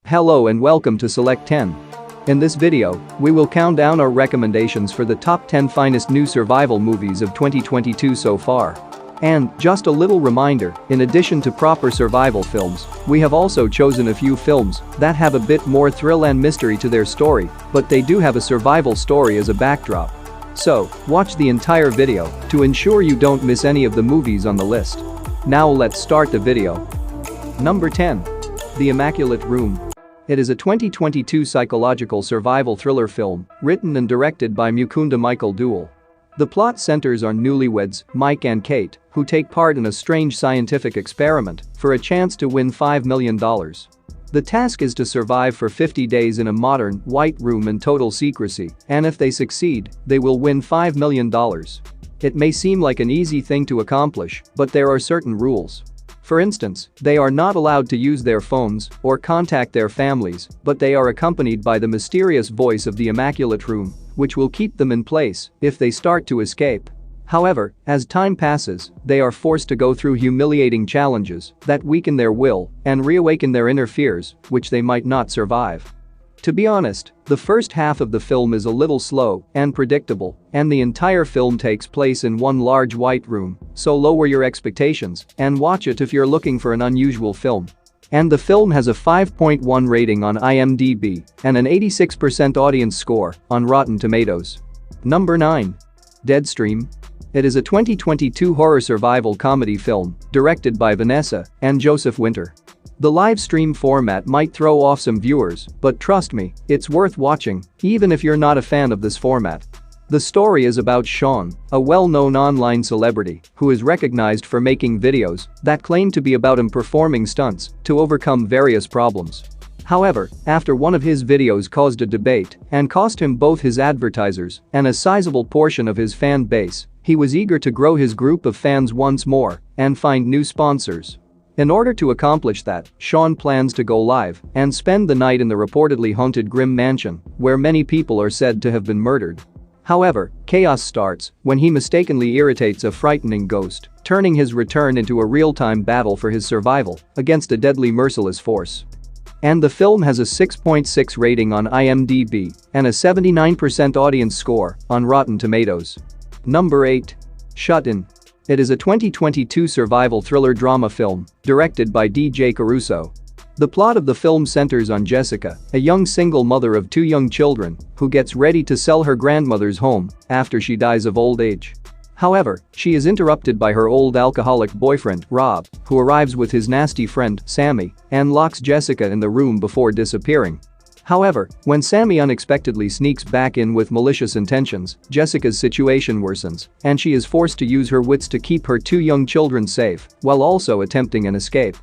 Hello and welcome to Select 10. In this video, we will count down our recommendations for the top 10 finest new survival movies of 2022 so far. And, just a little reminder, in addition to proper survival films, we have also chosen a few films that have a bit more thrill and mystery to their story, but they do have a survival story as a backdrop. So, watch the entire video to ensure you don't miss any of the movies on the list. Now let's start the video. Number 10. The Immaculate Room. It is a 2022 psychological survival thriller film, written and directed by Mukunda Michael Duell. The plot centers on newlyweds, Mike and Kate, who take part in a strange scientific experiment for a chance to win $5 million. The task is to survive for 50 days in a modern, white room in total secrecy, and if they succeed, they will win $5 million. It may seem like an easy thing to accomplish, but there are certain rules. For instance, they are not allowed to use their phones or contact their families, but they are accompanied by the mysterious voice of the Immaculate Room, which will keep them in place if they start to escape. However, as time passes, they are forced to go through humiliating challenges that weaken their will and reawaken their inner fears, which they might not survive. To be honest, the first half of the film is a little slow and predictable, and the entire film takes place in one large white room, so lower your expectations and watch it if you're looking for an unusual film. And the film has a 5.1 rating on IMDb and an 86% audience score on Rotten Tomatoes. Number 9. Deadstream. It is a 2022 horror survival comedy film directed by Vanessa and Joseph Winter. The live stream format might throw off some viewers, but trust me, it's worth watching, even if you're not a fan of this format. The story is about Sean, a well-known online celebrity who is recognized for making videos that claim to be about him performing stunts to overcome various problems. However, after one of his videos caused a debate and cost him both his advertisers and a sizable portion of his fan base, he was eager to grow his group of fans once more and find new sponsors. In order to accomplish that, Sean plans to go live and spend the night in the reportedly haunted Grim Mansion, where many people are said to have been murdered. However, chaos starts when he mistakenly irritates a frightening ghost, turning his return into a real-time battle for his survival against a deadly merciless force. And the film has a 6.6 rating on IMDb and a 79% audience score on Rotten Tomatoes. Number 8. Shut In. It is a 2022 survival thriller drama film directed by DJ Caruso. The plot of the film centers on Jessica, a young single mother of 2 young children who gets ready to sell her grandmother's home after she dies of old age. However, she is interrupted by her old alcoholic boyfriend, Rob, who arrives with his nasty friend, Sammy, and locks Jessica in the room before disappearing. However, when Sammy unexpectedly sneaks back in with malicious intentions, Jessica's situation worsens, and she is forced to use her wits to keep her 2 young children safe while also attempting an escape.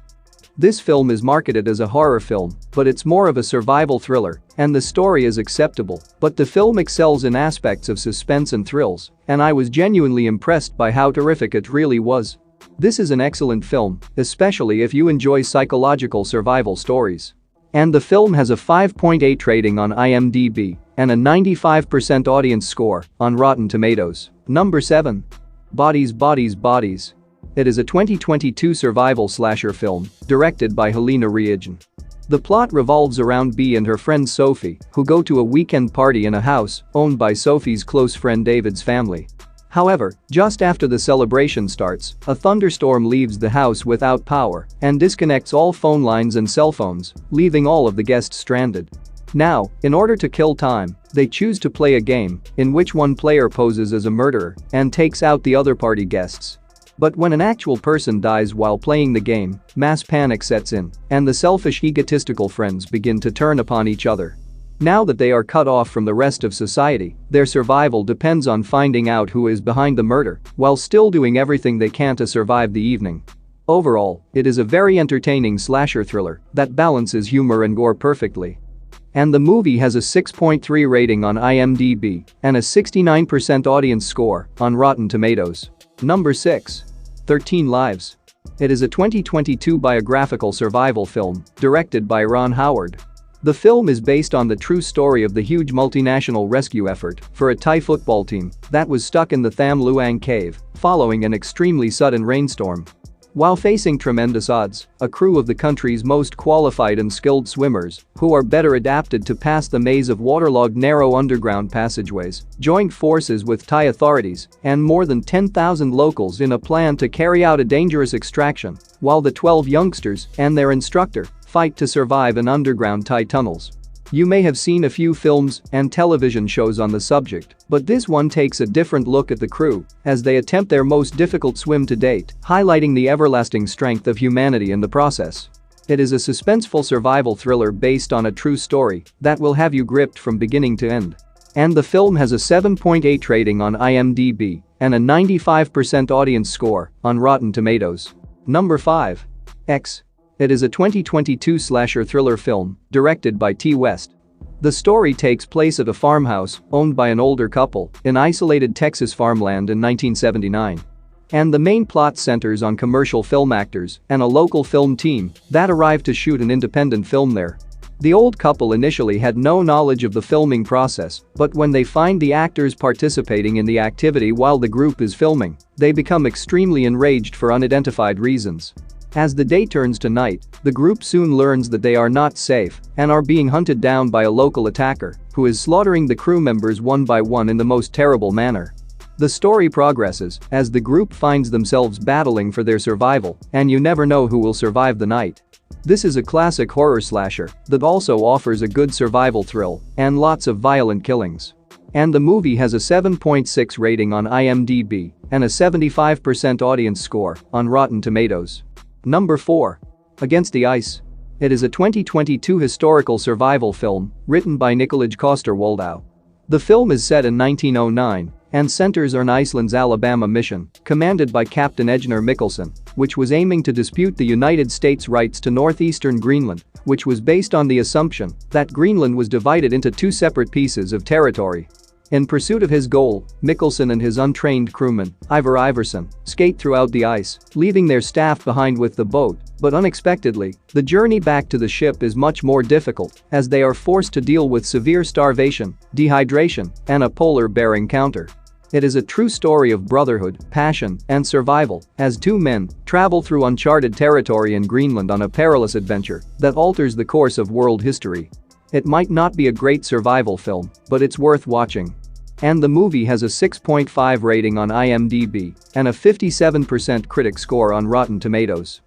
This film is marketed as a horror film, but it's more of a survival thriller, and the story is acceptable, but the film excels in aspects of suspense and thrills, and I was genuinely impressed by how terrific it really was. This is an excellent film, especially if you enjoy psychological survival stories. And the film has a 5.8 rating on IMDb and a 95% audience score on Rotten Tomatoes. Number 7. Bodies, Bodies, Bodies. It is a 2022 survival slasher film directed by Helena Reagan. The plot revolves around Bee and her friend Sophie, who go to a weekend party in a house owned by Sophie's close friend David's family. However, just after the celebration starts, a thunderstorm leaves the house without power and disconnects all phone lines and cell phones, leaving all of the guests stranded. Now, in order to kill time, they choose to play a game in which one player poses as a murderer and takes out the other party guests. But when an actual person dies while playing the game, mass panic sets in, and the selfish, egotistical friends begin to turn upon each other. Now that they are cut off from the rest of society, their survival depends on finding out who is behind the murder, while still doing everything they can to survive the evening. Overall, it is a very entertaining slasher thriller that balances humor and gore perfectly. And the movie has a 6.3 rating on IMDb and a 69% audience score on Rotten Tomatoes. Number 6. 13 Lives. It is a 2022 biographical survival film directed by Ron Howard. The film is based on the true story of the huge multinational rescue effort for a Thai football team that was stuck in the Tham Luang cave following an extremely sudden rainstorm. While facing tremendous odds, a crew of the country's most qualified and skilled swimmers, who are better adapted to pass the maze of waterlogged narrow underground passageways, joined forces with Thai authorities and more than 10,000 locals in a plan to carry out a dangerous extraction, while the 12 youngsters and their instructor fight to survive in underground Thai tunnels. You may have seen a few films and television shows on the subject, but this one takes a different look at the crew as they attempt their most difficult swim to date, highlighting the everlasting strength of humanity in the process. It is a suspenseful survival thriller based on a true story that will have you gripped from beginning to end. And the film has a 7.8 rating on IMDb and a 95% audience score on Rotten Tomatoes. Number 5. X. It is a 2022 slasher thriller film directed by T. West. The story takes place at a farmhouse owned by an older couple in isolated Texas farmland in 1979. And the main plot centers on commercial film actors and a local film team that arrived to shoot an independent film there. The old couple initially had no knowledge of the filming process, but when they find the actors participating in the activity while the group is filming, they become extremely enraged for unidentified reasons. As the day turns to night, the group soon learns that they are not safe and are being hunted down by a local attacker who is slaughtering the crew members one by one in the most terrible manner. The story progresses as the group finds themselves battling for their survival, and you never know who will survive the night. This is a classic horror slasher that also offers a good survival thrill and lots of violent killings. And the movie has a 7.6 rating on IMDb and a 75% audience score on Rotten Tomatoes. Number 4. Against the Ice. It is a 2022 historical survival film written by Nikolaj Coster-Waldau. The film is set in 1909 and centers on Iceland's Alabama mission, commanded by Captain Ejnar Mikkelsen, which was aiming to dispute the United States' rights to northeastern Greenland, which was based on the assumption that Greenland was divided into two separate pieces of territory. In pursuit of his goal, Mikkelsen and his untrained crewman, Ivar Iverson, skate throughout the ice, leaving their staff behind with the boat, but unexpectedly, the journey back to the ship is much more difficult as they are forced to deal with severe starvation, dehydration, and a polar bear encounter. It is a true story of brotherhood, passion, and survival as two men travel through uncharted territory in Greenland on a perilous adventure that alters the course of world history. It might not be a great survival film, but it's worth watching. And the movie has a 6.5 rating on IMDb and a 57% critic score on Rotten Tomatoes.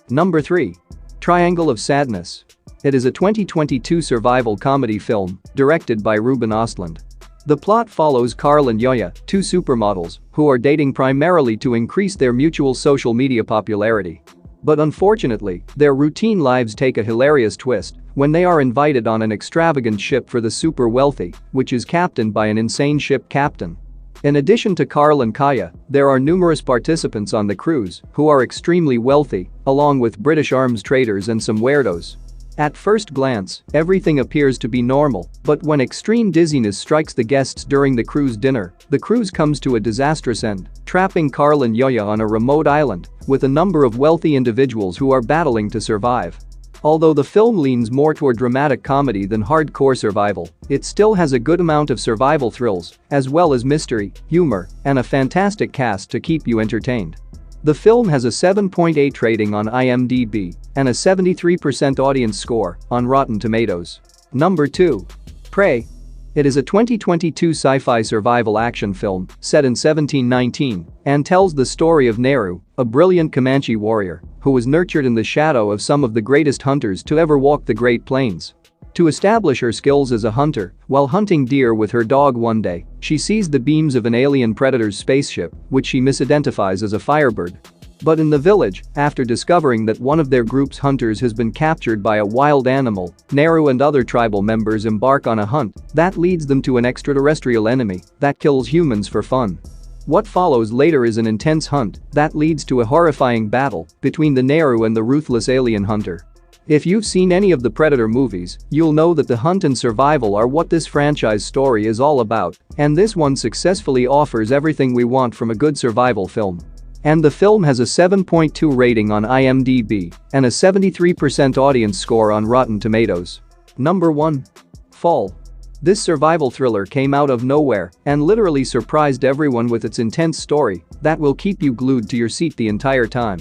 Number 3. Triangle of Sadness. It is a 2022 survival comedy film directed by Ruben Östlund. The plot follows Carl and Yoya, two supermodels who are dating primarily to increase their mutual social media popularity. But unfortunately, their routine lives take a hilarious twist when they are invited on an extravagant ship for the super wealthy, which is captained by an insane ship captain. In addition to Carl and Kaya, there are numerous participants on the cruise who are extremely wealthy, along with British arms traders and some weirdos. At first glance, everything appears to be normal, but when extreme dizziness strikes the guests during the cruise dinner, the cruise comes to a disastrous end, trapping Carl and Yoya on a remote island with a number of wealthy individuals who are battling to survive. Although the film leans more toward dramatic comedy than hardcore survival, it still has a good amount of survival thrills, as well as mystery, humor, and a fantastic cast to keep you entertained. The film has a 7.8 rating on IMDb and a 73% audience score on Rotten Tomatoes. Number 2. Prey. It is a 2022 sci-fi survival action film set in 1719 and tells the story of Neru, a brilliant Comanche warrior who was nurtured in the shadow of some of the greatest hunters to ever walk the Great Plains. To establish her skills as a hunter, while hunting deer with her dog one day, she sees the beams of an alien predator's spaceship, which she misidentifies as a Firebird. But in the village, after discovering that one of their group's hunters has been captured by a wild animal, Neru and other tribal members embark on a hunt that leads them to an extraterrestrial enemy that kills humans for fun. What follows later is an intense hunt that leads to a horrifying battle between the Neru and the ruthless alien hunter. If you've seen any of the Predator movies, you'll know that the hunt and survival are what this franchise story is all about, and this one successfully offers everything we want from a good survival film. And the film has a 7.2 rating on IMDb and a 73% audience score on Rotten Tomatoes. Number 1. Fall. This survival thriller came out of nowhere and literally surprised everyone with its intense story that will keep you glued to your seat the entire time.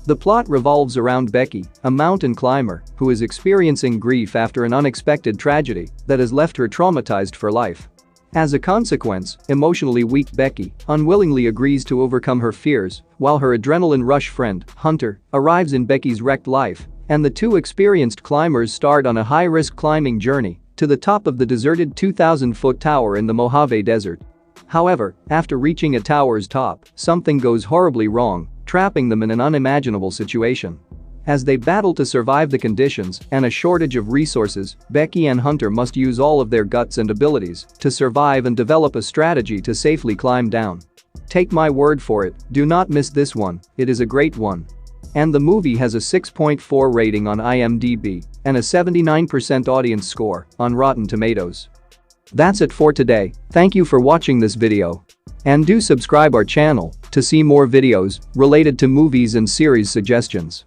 The plot revolves around Becky, a mountain climber who is experiencing grief after an unexpected tragedy that has left her traumatized for life. As a consequence, emotionally weak Becky unwillingly agrees to overcome her fears while her adrenaline rush friend, Hunter, arrives in Becky's wrecked life, and the two experienced climbers start on a high-risk climbing journey to the top of the deserted 2,000-foot tower in the Mojave Desert. However, after reaching a tower's top, something goes horribly wrong, trapping them in an unimaginable situation. As they battle to survive the conditions and a shortage of resources, Becky and Hunter must use all of their guts and abilities to survive and develop a strategy to safely climb down. Take my word for it, do not miss this one, it is a great one. And the movie has a 6.4 rating on IMDb and a 79% audience score on Rotten Tomatoes. That's it for today, thank you for watching this video. And do subscribe our channel to see more videos related to movies and series suggestions.